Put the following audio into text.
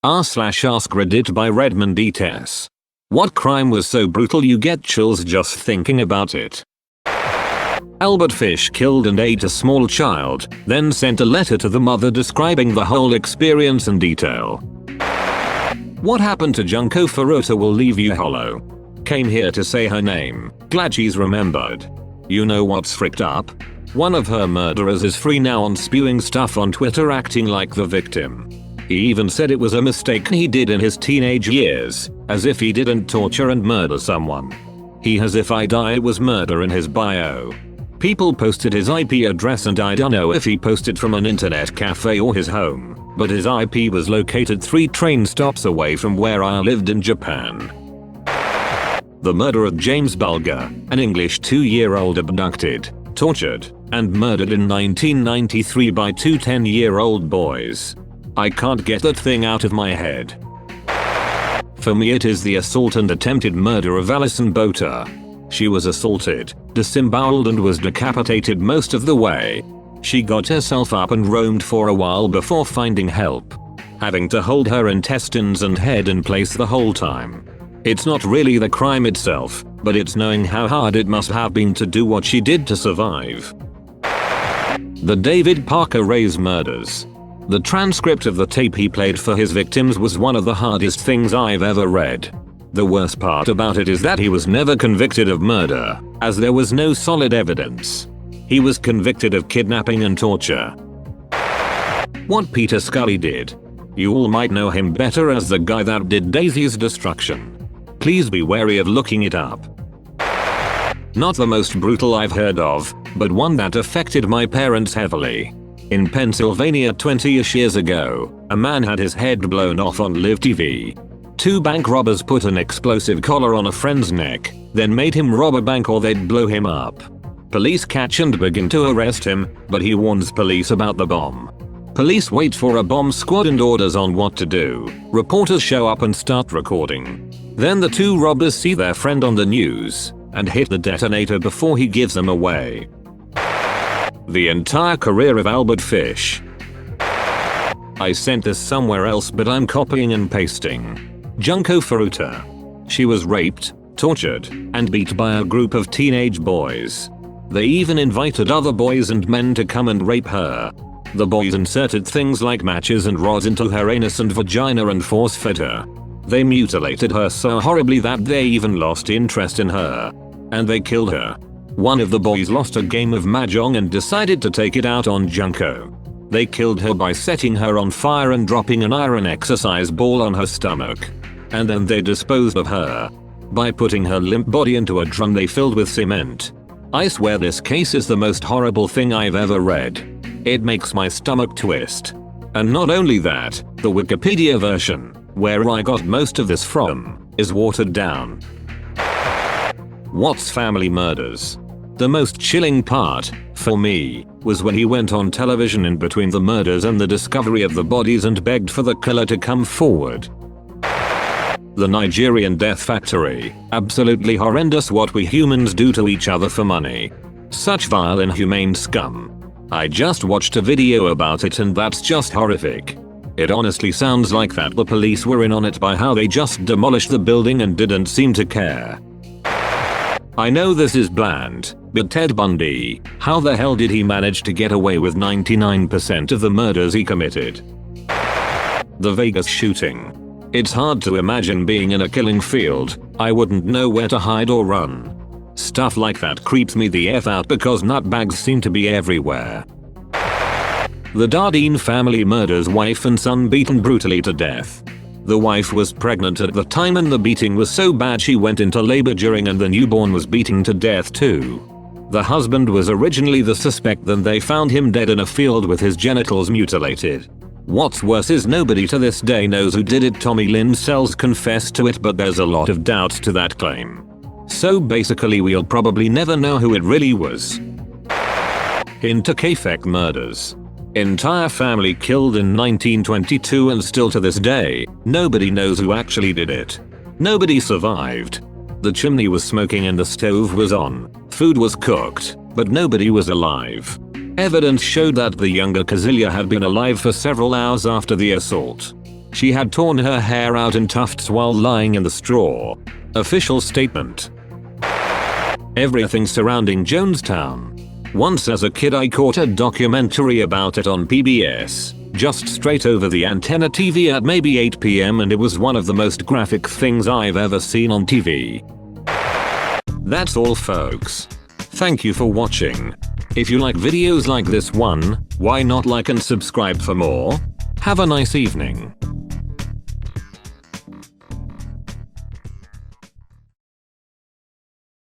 r/AskReddit by Redmond ETS. What crime was so brutal you get chills just thinking about it? Albert Fish killed and ate a small child, then sent a letter to the mother describing the whole experience in detail. What happened to Junko Furuta will leave you hollow. Came here to say her name, glad she's remembered. You know what's fricked up? One of her murderers is free now on spewing stuff on Twitter acting like the victim. He even said it was a mistake he did in his teenage years, as if he didn't torture and murder someone. He has "if I die it was murder" in his bio. People posted his IP address and I don't know if he posted from an internet cafe or his home, but his IP was located 3 train stops away from where I lived in Japan. The murder of James Bulger, an English 2-year-old abducted, tortured, and murdered in 1993 by 2 10-year-old boys. I can't get that thing out of my head. For me it is the assault and attempted murder of Alison Bota. She was assaulted, disemboweled and was decapitated most of the way. She got herself up and roamed for a while before finding help, having to hold her intestines and head in place the whole time. It's not really the crime itself, but it's knowing how hard it must have been to do what she did to survive. The David Parker Ray's murders. The transcript of the tape he played for his victims was one of the hardest things I've ever read. The worst part about it is that he was never convicted of murder, as there was no solid evidence. He was convicted of kidnapping and torture. What Peter Scully did. You all might know him better as the guy that did Daisy's destruction. Please be wary of looking it up. Not the most brutal I've heard of, but one that affected my parents heavily. In Pennsylvania 20-ish years ago, a man had his head blown off on live TV. 2 bank robbers put an explosive collar on a friend's neck, then made him rob a bank or they'd blow him up. Police catch and begin to arrest him, but he warns police about the bomb. Police wait for a bomb squad and orders on what to do. Reporters show up and start recording. Then the 2 robbers see their friend on the news and hit the detonator before he gives them away. The entire career of Albert Fish. I sent this somewhere else but I'm copying and pasting. Junko Furuta. She was raped, tortured, and beat by a group of teenage boys. They even invited other boys and men to come and rape her. The boys inserted things like matches and rods into her anus and vagina and force-fed her. They mutilated her so horribly that they even lost interest in her. And they killed her. One of the boys lost a game of mahjong and decided to take it out on Junko. They killed her by setting her on fire and dropping an iron exercise ball on her stomach. And then they disposed of her by putting her limp body into a drum they filled with cement. I swear this case is the most horrible thing I've ever read. It makes my stomach twist. And not only that, the Wikipedia version, where I got most of this from, is watered down. Watts family murders. The most chilling part, for me, was when he went on television in between the murders and the discovery of the bodies and begged for the killer to come forward. The Nigerian death factory. Absolutely horrendous what we humans do to each other for money. Such vile inhumane scum. I just watched a video about it and that's just horrific. It honestly sounds like that the police were in on it by how they just demolished the building and didn't seem to care. I know this is bland, but Ted Bundy, how the hell did he manage to get away with 99% of the murders he committed? The Vegas shooting. It's hard to imagine being in a killing field. I wouldn't know where to hide or run. Stuff like that creeps me the F out because nutbags seem to be everywhere. The Dardeen family murders wife and son beaten brutally to death. The wife was pregnant at the time and the beating was so bad she went into labor during and the newborn was beaten to death too. The husband was originally the suspect, then they found him dead in a field with his genitals mutilated. What's worse is nobody to this day knows who did it. Tommy Lynn Sells confessed to it but there's a lot of doubt to that claim. So basically we'll probably never know who it really was. Hinterkaifeck murders. Entire family killed in 1922 and still to this day, nobody knows who actually did it. Nobody survived. The chimney was smoking and the stove was on. Food was cooked, but nobody was alive. Evidence showed that the younger Kazilia had been alive for several hours after the assault. She had torn her hair out in tufts while lying in the straw. Official statement. Everything surrounding Jonestown. Once as a kid I caught a documentary about it on PBS, just straight over the antenna TV at maybe 8 p.m. and it was one of the most graphic things I've ever seen on TV. That's all folks. Thank you for watching. If you like videos like this one, why not like and subscribe for more? Have a nice evening.